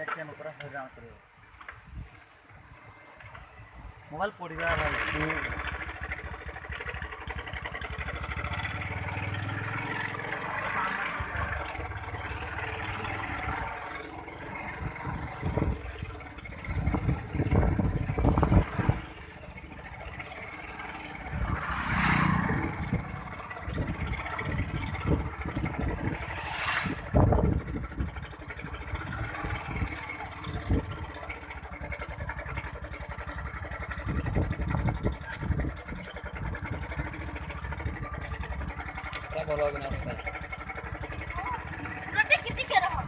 देखते हैं पूरा हैरान करेगा मोबाइल पड़ा भाई बोलो बिना रोटी कितनी कर रहा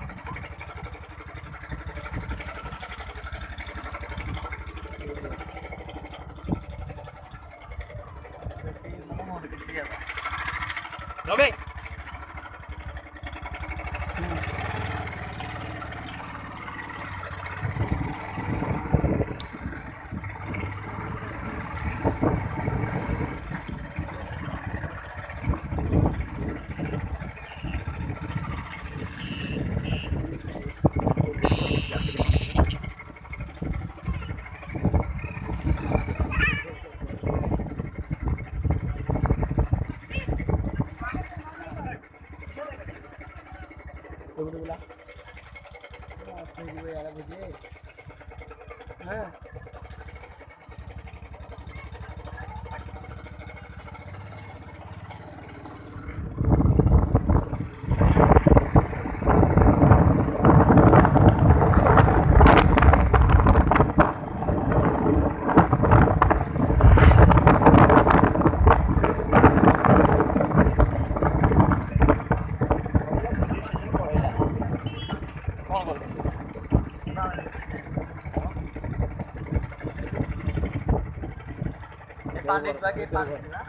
रबे बोला यार मुझे हाँ पानी लगे पानी ना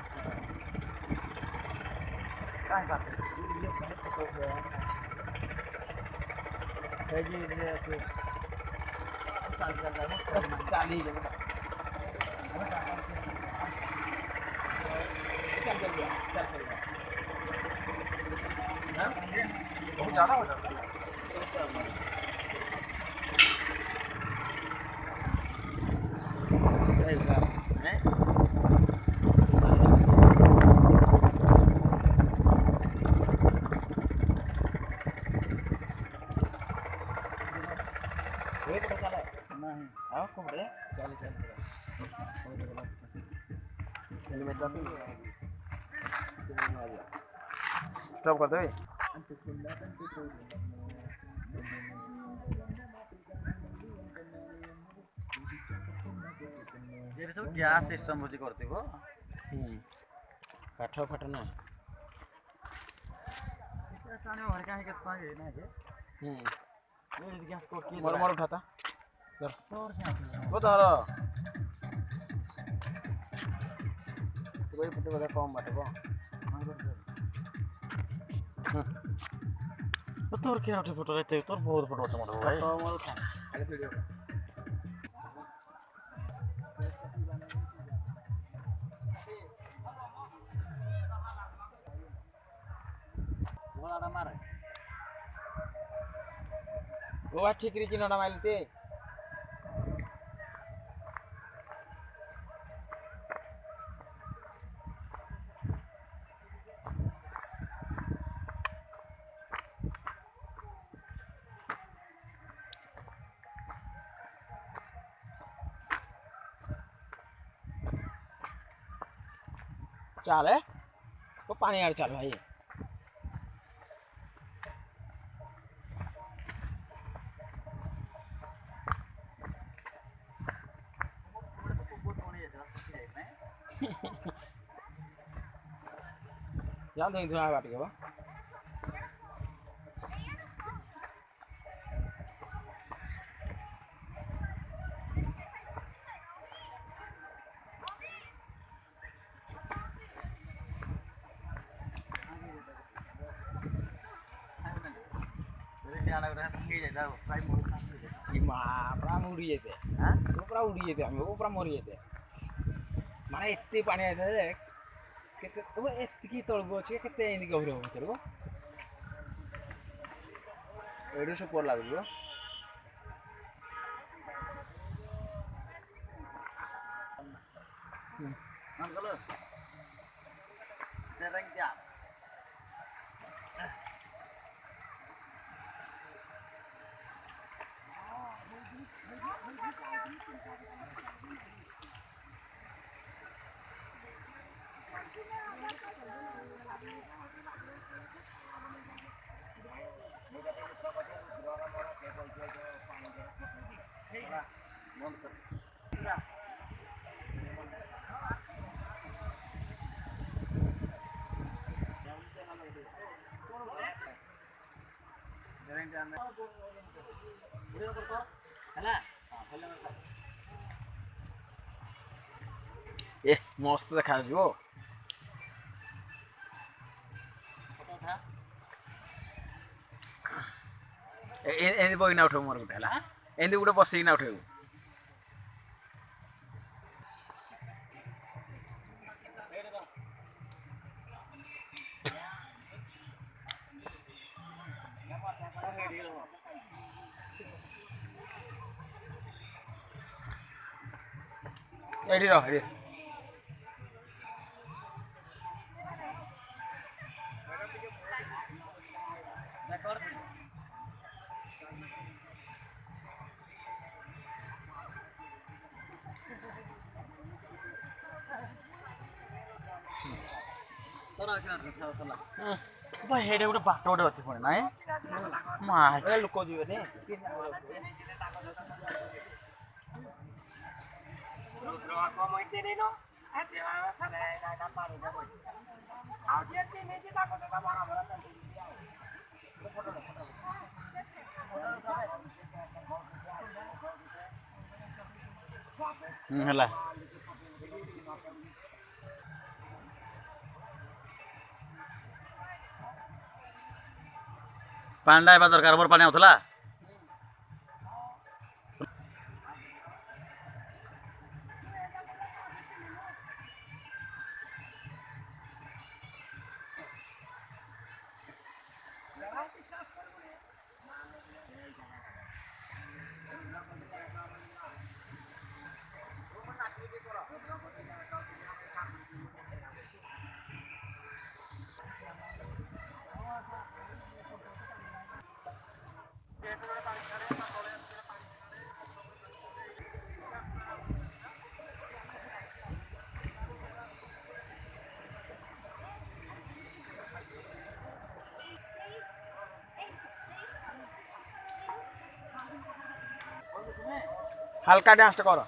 कहाँ पानी है जी ये ऐसे साल चल रहा है चाली चल गया बहुत ज़्यादा हो जाता है नहीं आओ को बड़े चल चल स्टॉप कर दे जे सब गैस सिस्टम बुझी करती वो काठ फाट ना साने भर का है कितना ये ना ये गैस को की मर मर उठाता और से वो तारा कोई पटे बड़ा कम बाटे को तोर क्या उठे फोटो रहते तोर बहुत फोटो আছে মোটা ভাই तो मोर उठा अरे वीडियो घोड़ा मारे वो ठीक रीची नडा माइलते चल है वो पानी यार चल भाई जान देंगे तुम्हारे बात के वो पूरा उड़ी जाते हाँ पूरा उड़ी जाते हम पूरा मरी जाते माने इतने पानी आते हैं कितने वो इतनी तलबो अच्छे कितने इनके गहरे हो तेरे को एडो से पोर लागलो कल रंग क्या ए मस्त ଦେଖାଯିବ ଏମିତି ବଇନା ଉଠେଇବୁ ମୋର ଗୋଟେ ହେଲା ଏମିତି ଗୋଟେ ବସିକିନା ଉଠେଇବୁ ଏଠି ରହ ଏଠି हेडे गोटे बाट गोटे अच्छी पुणी ना माँ ଲୋକ ଯିବେନି ହେଲା ପାଣିଟା ହେବା ଦରକାର ମୋର ପାଣି ଆଉଥିଲା ହାଲକା ଡ୍ୟାନ୍ସଟା କର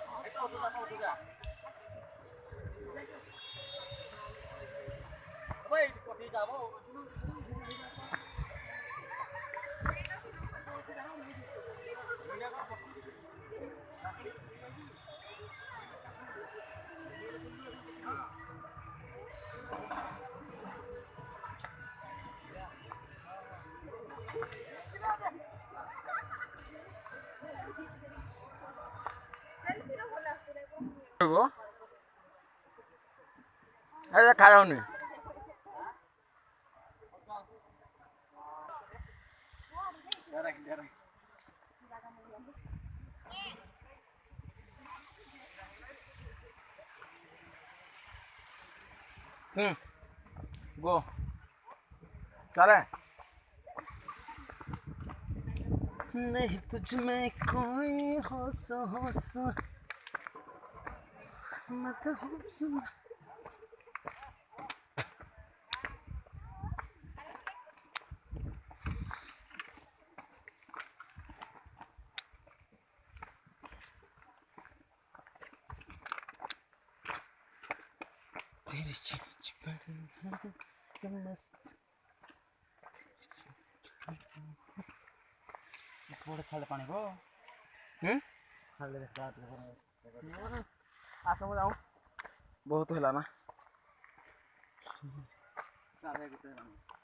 अरे खाओ गो चले नहीं तुझ में कोई होश होश मत होश तेरी चीज पर मस्त थोड़े छाड़े पानी को आस जाऊँ बहुत है ना सारे